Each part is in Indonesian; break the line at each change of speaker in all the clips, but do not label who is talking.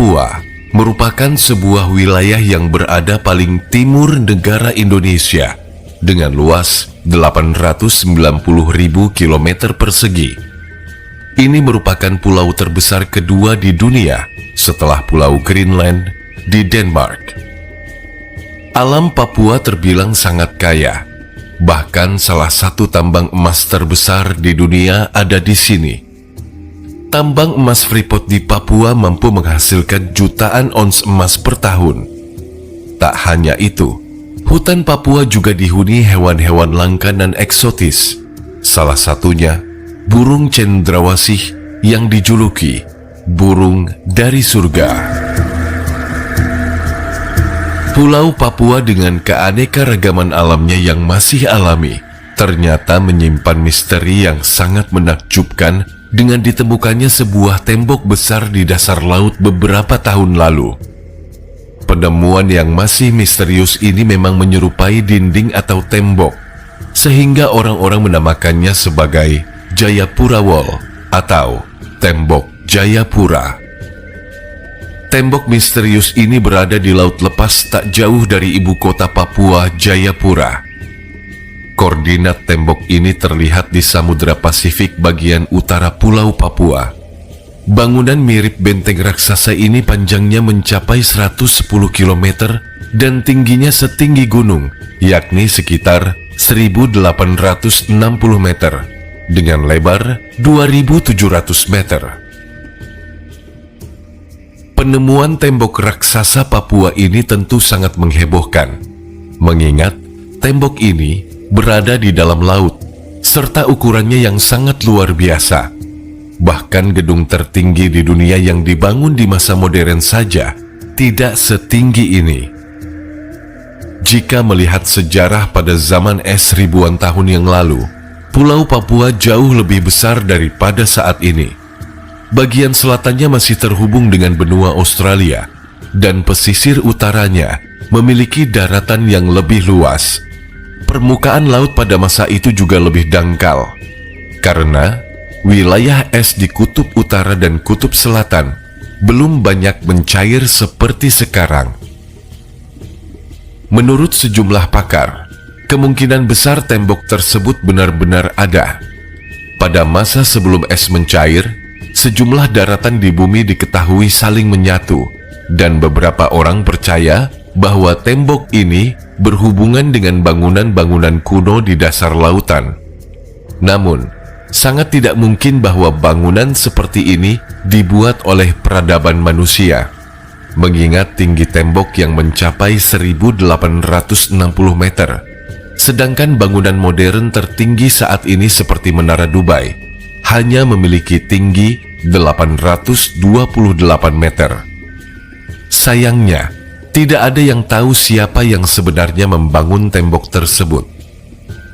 Papua merupakan sebuah wilayah yang berada paling timur negara Indonesia dengan luas 890.000 km persegi. Ini merupakan pulau terbesar kedua di dunia setelah Pulau Greenland di Denmark. Alam Papua terbilang sangat kaya. Bahkan salah satu tambang emas terbesar di dunia ada di sini. Tambang emas Freeport di Papua mampu menghasilkan jutaan ons emas per tahun. Tak hanya itu, hutan Papua juga dihuni hewan-hewan langka dan eksotis. Salah satunya burung cendrawasih yang dijuluki burung dari surga. Pulau Papua dengan keanekaragaman alamnya yang masih alami ternyata menyimpan misteri yang sangat menakjubkan dengan ditemukannya sebuah tembok besar di dasar laut beberapa tahun lalu. Penemuan yang masih misterius ini memang menyerupai dinding atau tembok, sehingga orang-orang menamakannya sebagai Jayapura Wall atau Tembok Jayapura. Tembok misterius ini berada di laut lepas tak jauh dari ibu kota Papua, Jayapura. Koordinat tembok ini terlihat di Samudra Pasifik bagian utara Pulau Papua. Bangunan mirip benteng raksasa ini panjangnya mencapai 110 km dan tingginya setinggi gunung, yakni sekitar 1.860 meter, dengan lebar 2.700 meter. Penemuan tembok raksasa Papua ini tentu sangat menghebohkan, mengingat tembok ini berada di dalam laut, serta ukurannya yang sangat luar biasa. Bahkan gedung tertinggi di dunia yang dibangun di masa modern saja tidak setinggi ini. Jika melihat sejarah pada zaman es ribuan tahun yang lalu, Pulau Papua jauh lebih besar daripada saat ini. Bagian selatannya masih terhubung dengan benua Australia, dan pesisir utaranya memiliki daratan yang lebih luas. Permukaan laut pada masa itu juga lebih dangkal, karena wilayah es di kutub utara dan kutub selatan belum banyak mencair seperti sekarang. Menurut sejumlah pakar, kemungkinan besar tembok tersebut benar-benar ada. Pada masa sebelum es mencair, sejumlah daratan di bumi diketahui saling menyatu, dan beberapa orang percaya bahwa tembok ini berhubungan dengan bangunan-bangunan kuno di dasar lautan. Namun, sangat tidak mungkin bahwa bangunan seperti ini dibuat oleh peradaban manusia, mengingat tinggi tembok yang mencapai 1.860 meter. Sedangkan bangunan modern tertinggi saat ini seperti Menara Dubai hanya memiliki tinggi 828 meter. Sayangnya, tidak ada yang tahu siapa yang sebenarnya membangun tembok tersebut.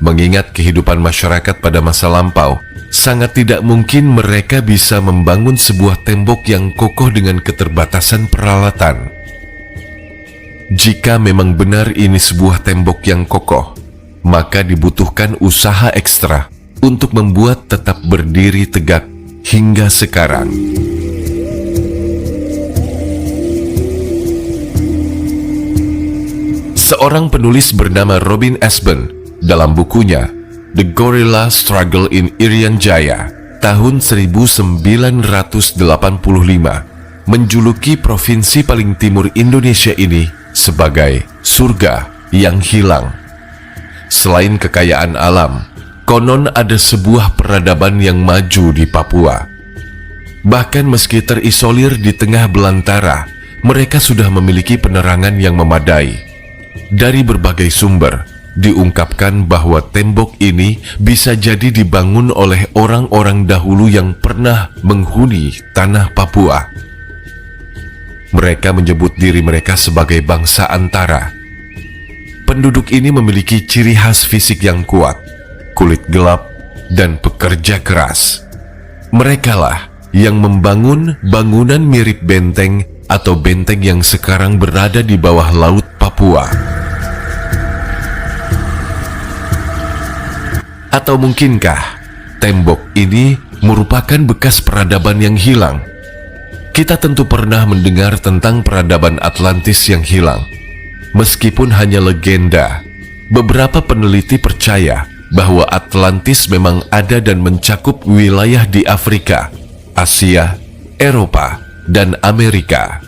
Mengingat kehidupan masyarakat pada masa lampau, sangat tidak mungkin mereka bisa membangun sebuah tembok yang kokoh dengan keterbatasan peralatan. Jika memang benar ini sebuah tembok yang kokoh, maka dibutuhkan usaha ekstra untuk membuat tetap berdiri tegak hingga sekarang. Seorang penulis bernama Robin Ashburn dalam bukunya The Gorilla Struggle in Irian Jaya tahun 1985 menjuluki provinsi paling timur Indonesia ini sebagai surga yang hilang. Selain kekayaan alam, konon ada sebuah peradaban yang maju di Papua. Bahkan meski terisolir di tengah belantara, mereka sudah memiliki penerangan yang memadai. Dari berbagai sumber, diungkapkan bahwa tembok ini bisa jadi dibangun oleh orang-orang dahulu yang pernah menghuni tanah Papua. Mereka menyebut diri mereka sebagai bangsa antara. Penduduk ini memiliki ciri khas fisik yang kuat, kulit gelap, dan pekerja keras. Merekalah yang membangun bangunan mirip benteng atau benteng yang sekarang berada di bawah laut Papua. Atau mungkinkah tembok ini merupakan bekas peradaban yang hilang? Kita tentu pernah mendengar tentang peradaban Atlantis yang hilang. Meskipun hanya legenda, beberapa peneliti percaya bahwa Atlantis memang ada dan mencakup wilayah di Afrika, Asia, Eropa, dan Amerika.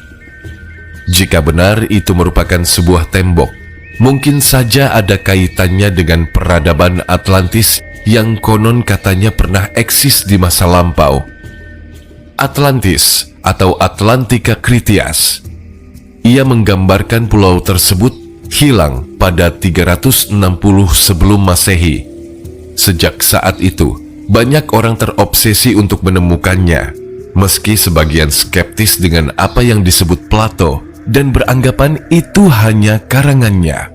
Jika benar itu merupakan sebuah tembok, mungkin saja ada kaitannya dengan peradaban Atlantis yang konon katanya pernah eksis di masa lampau. Atlantis atau Atlantika Critias. Ia menggambarkan pulau tersebut hilang pada 360 sebelum Masehi. Sejak saat itu, banyak orang terobsesi untuk menemukannya, meski sebagian skeptis dengan apa yang disebut Plato dan beranggapan itu hanya karangannya.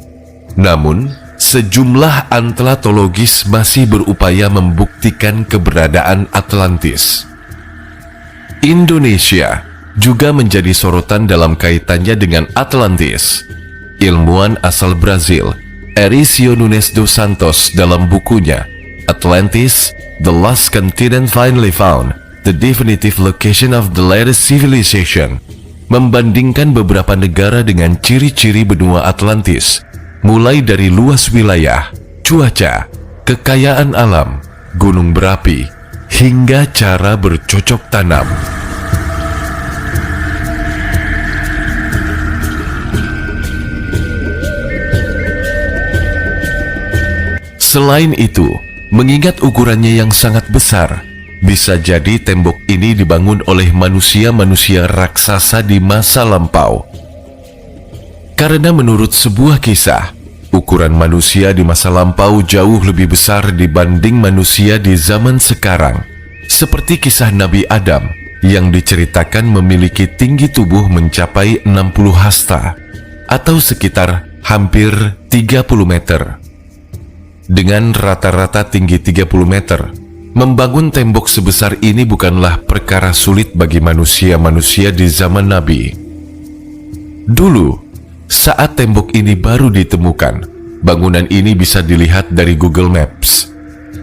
Namun, sejumlah antlatologis masih berupaya membuktikan keberadaan Atlantis. Indonesia juga menjadi sorotan dalam kaitannya dengan Atlantis. Ilmuwan asal Brazil, Ericio Nunes dos Santos, dalam bukunya Atlantis, The Lost Continent Finally Found, The Definitive Location of the Latest Civilization, membandingkan beberapa negara dengan ciri-ciri benua Atlantis, mulai dari luas wilayah, cuaca, kekayaan alam, gunung berapi, hingga cara bercocok tanam. Selain itu, mengingat ukurannya yang sangat besar, bisa jadi tembok ini dibangun oleh manusia-manusia raksasa di masa lampau. Karena menurut sebuah kisah, ukuran manusia di masa lampau jauh lebih besar dibanding manusia di zaman sekarang. Seperti kisah Nabi Adam yang diceritakan memiliki tinggi tubuh mencapai 60 hasta atau sekitar hampir 30 meter. Dengan rata-rata tinggi 30 meter, membangun tembok sebesar ini bukanlah perkara sulit bagi manusia-manusia di zaman Nabi. Dulu, saat tembok ini baru ditemukan, bangunan ini bisa dilihat dari Google Maps.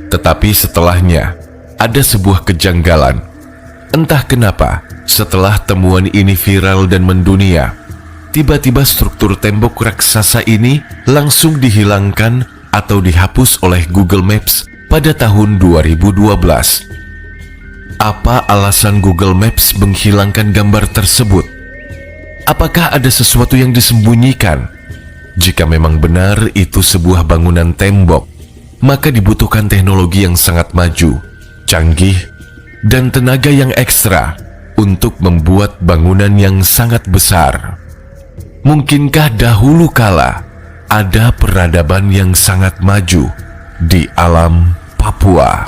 Tetapi setelahnya, ada sebuah kejanggalan. Entah kenapa, setelah temuan ini viral dan mendunia, tiba-tiba struktur tembok raksasa ini langsung dihilangkan atau dihapus oleh Google Maps pada tahun 2012. Apa alasan Google Maps menghilangkan gambar tersebut? Apakah ada sesuatu yang disembunyikan? Jika memang benar itu sebuah bangunan tembok, maka dibutuhkan teknologi yang sangat maju, canggih, dan tenaga yang ekstra untuk membuat bangunan yang sangat besar. Mungkinkah dahulu kala ada peradaban yang sangat maju di alam Papua?